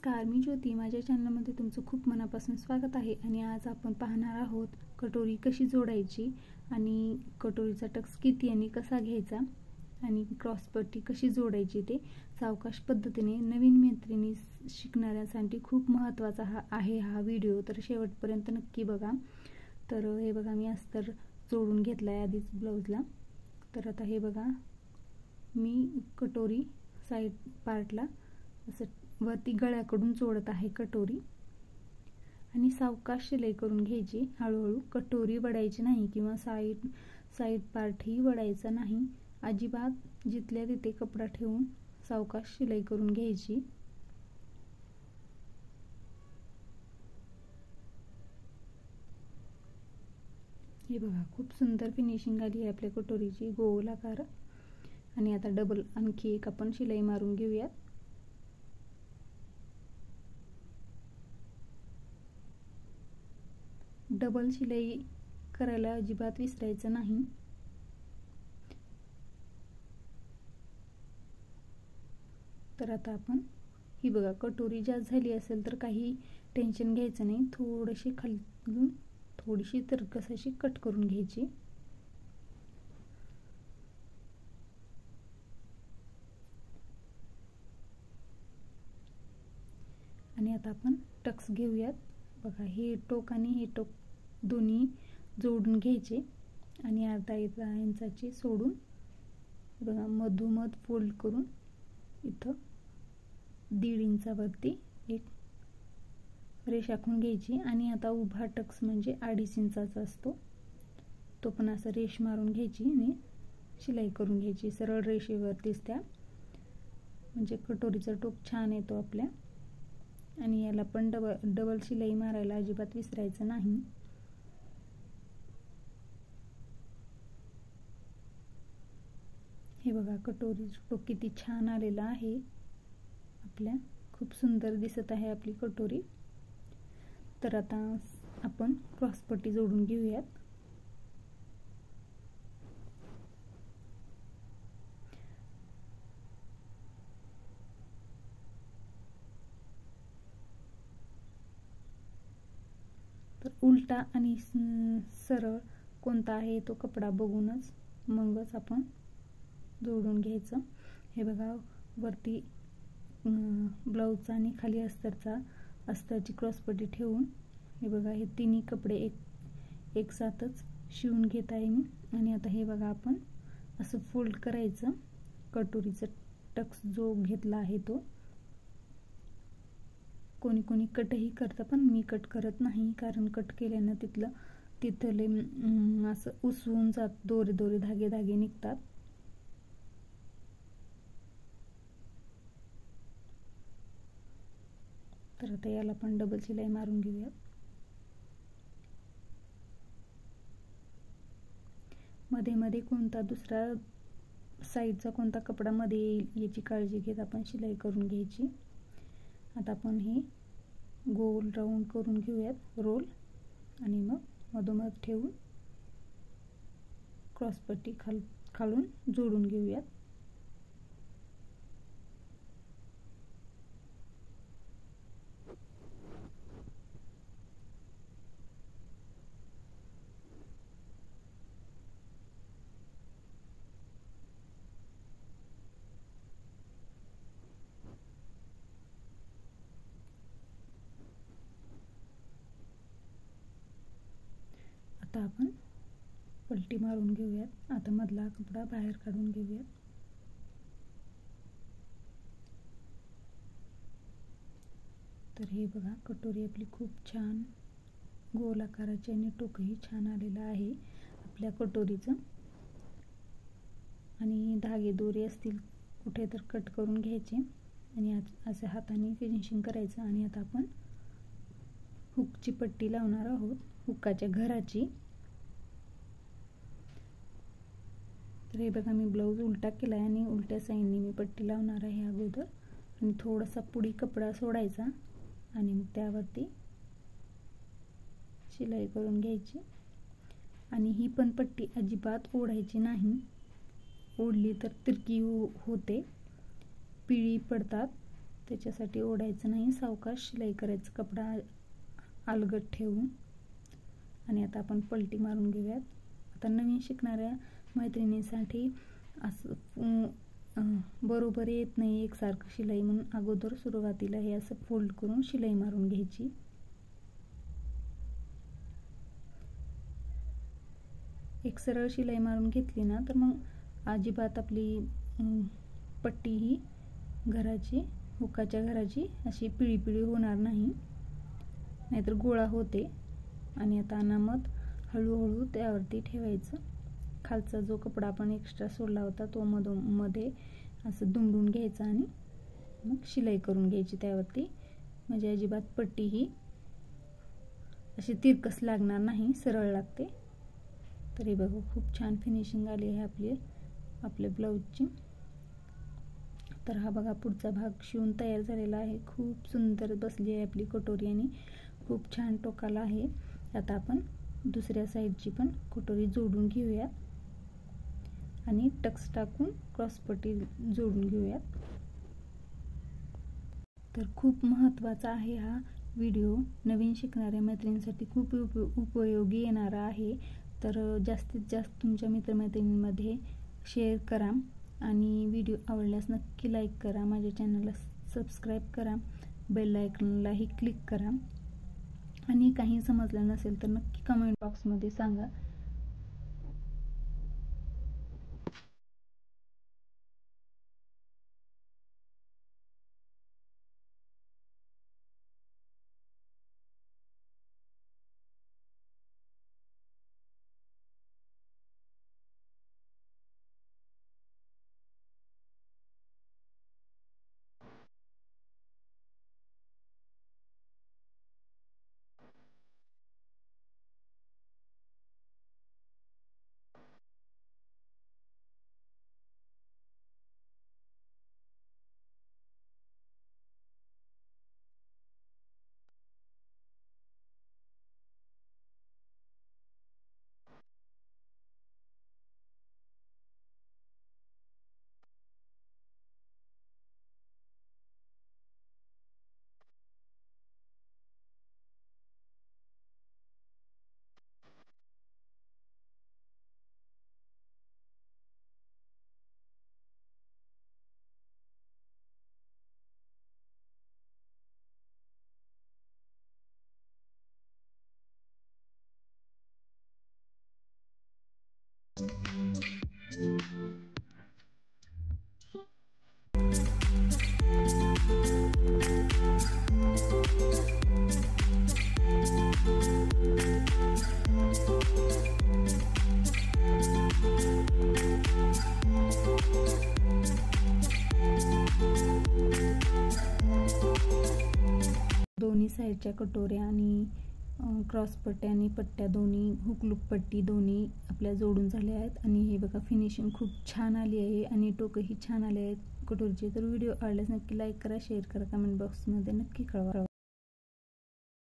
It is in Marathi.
नमस्कार, मी ज्योती. माझ्या चॅनलमध्ये तुमचं खूप मनापासून स्वागत आहे. आणि आज आपण पाहणार आहोत कटोरी कशी जोडायची आणि कटोरीचा टक्स किती आणि कसा घ्यायचा आणि क्रॉसपट्टी कशी जोडायची ते सावकाश पद्धतीने नवीन मैत्रिणी शिकणाऱ्यांसाठी खूप महत्त्वाचा हा व्हिडिओ. तर शेवटपर्यंत नक्की बघा. तर हे बघा, मी अस्तर जोडून घेतला आहे आधीच ब्लाऊजला. तर आता हे बघा, मी कटोरी साईड पार्टला असं वरती गळ्याकडून जोडत आहे कटोरी आणि सावकाश शिलाई करून घ्यायची. हळूहळू कटोरी वडायची नाही किंवा साईड पार्टही वडायचा नाही अजिबात. जिथल्या तिथे कपडा ठेवून सावकाश शिलाई करून घ्यायची. हे बघा, खूप सुंदर फिनिशिंग आली आहे आपल्या कटोरीची, गोल आकार. आणि आता डबल आणखी एक आपण शिलाई मारून घेऊयात. डबल शिलाई करायला अजिबात विसरायचं नाही. तर आता आपण ही बघा, कटोरी जास्त झाली असेल तर काही टेन्शन घ्यायचं नाही. थोडीशी खालून थोडीशी तिरकस अशी कट करून घ्यायची. आणि आता आपण टक्स घेऊयात. बघा, हे टोक आणि हे टोक दोन्ही जोडून घ्यायचे आणि अर्धा इंचाची सोडून बघा मधोमध फोल्ड करून इथं 1.5 इंचावरती एक रेष आखून घ्यायची. आणि आता उभा टक्स म्हणजे 2.5 इंचाचा असतो, तो पण असं रेष मारून घ्यायची आणि शिलाई करून घ्यायची सरळ रेषेवरतीच त्या, म्हणजे कटोरीचा टोक छान येतो आपल्या. आणि याला पण डबल शिलाई मारायला अजिबात विसरायचं नाही. हे बघा, कटोरीचा टोक किती छान आलेला आहे आपल्या, खूप सुंदर दिसत आहे आपली कटोरी. तर आता आपण क्रॉसपट्टी जोडून घेऊयात. तर उलटा आणि सरळ कोणता आहे तो कपडा बघूनच मगच आपण जोडून घ्यायचं. हे बघा, वरती ब्लाऊजचा आणि खाली अस्तरची क्रॉसपट्टी ठेवून हे बघा, हे तिन्ही कपडे एक साथच शिवून घेत आहे मी. आणि आता हे बघा, आपण असं फोल्ड करायचं. कटोरीचा टक्स जो घेतला आहे तो कोणी कटही करतं, पण मी कट करत नाही, कारण कट केल्यानं तिथले असं उसवून जात, दोरे धागे निघतात. तर आता याला पण डबल शिलाई मारून घेऊयात. मध्ये कोणता दुसरा साईडचा कोणता कपडा मध्ये येईल याची काळजी घेत आपण शिलाई करून घ्यायची. आता आपण हे गोल राऊंड करून घेऊयात रोल आणि मग मधोमध ठेवून क्रॉसपट्टी खालून जोडून घेऊयात. आता आपण पलटी मारून घेऊयात. आता मधला कपडा बाहेर काढून घेऊयात. तर हे बघा, कटोरी आपली खूप छान गोल आकाराची आणि टोकही छान आलेलं आहे आपल्या कटोरीचं. आणि धागे दोरे असतील कुठे तर कट करून घ्यायचे आणि असे हाताने फिनिशिंग करायचं. आणि आता आपण हुकची पट्टी लावणार आहोत, हुकाच्या घराची. तर हे बघा, मी ब्लाऊज उलटा केला आहे आणि उलट्या साईडने मी पट्टी लावणार आहे अगोदर. आणि थोडासा पुढी कपडा सोडायचा आणि मग त्यावरती शिलाई करून घ्यायची. आणि ही पण पट्टी अजिबात ओढायची नाही, ओढली तर तिरकी होते, पिळी पडतात. त्याच्यासाठी ओढायचं नाही, सावकाश शिलाई करायचं कपडा अलगद ठेवून. आणि आता आपण पलटी मारून घेऊयात. आता नवीन शिकणाऱ्या मैत्रिणींसाठी असं बरोबर येत नाही एकसारखं शिलाई, म्हणून अगोदर सुरुवातीला हे असं फोल्ड करून शिलाई मारून घ्यायची. एक सरळ शिलाई मारून घेतली ना तर मग अजिबात आपली पट्टी ही घराची, हुकाच्या घराची अशी पिळी पिळी होणार नाही, नाहीतर गोळा होते. आणि आता अनामत हळूहळू त्यावरती ठेवायचं. खालचा जो कपडा आपण एक्स्ट्रा सोडला होता तो मध्ये असं दुमडून घ्यायचा आणि मग शिलाई करून घ्यायची त्यावरती, म्हणजे अजिबात पट्टी ही अशी तिरकस लागणार नाही, सरळ लागते. तरी बघू खूप छान फिनिशिंग आली आहे आपल्या ब्लाऊजची. तर हा बघा पुढचा भाग शिवून तयार झालेला आहे. खूप सुंदर बसली आहे आपली कटोरी आणि खूप छान टोकाला आहे. आता आपण दुसऱ्या साईडची पण कटोरी जोडून घेऊयात आणि टक्स टाकून क्रॉसपट्टी जोडून घेऊयात. तर खूप महत्त्वाचा आहे हा व्हिडिओ, नवीन शिकणाऱ्या मैत्रिणींसाठी खूप उपयोगी येणारा आहे. तर जास्तीत जास्त तुमच्या मित्रमैत्रिणींमध्ये शेअर करा आणि व्हिडिओ आवडल्यास नक्की लाईक करा, माझ्या चॅनलला सबस्क्राईब करा, बेल आयकॉनलाही क्लिक करा. आणि काही समजलं नसेल तर नक्की कमेंट बॉक्समध्ये सांगा. दोन्ही साईडच्या कटोऱ्या आणि क्रॉस पट्ट्या आणि पट्ट्या दोन्ही, हुकलूक पट्टी दोन्ही आपल्या जोडून झाल्या आहेत. आणि हे बघा फिनिशिंग खूप छान आली आहे आणि टोकही छान आले आहेत कटोरीचे. तर व्हिडिओ आवडल्यास नक्की लाईक करा, शेअर करा, कमेंट बॉक्समध्ये नक्की कळवा.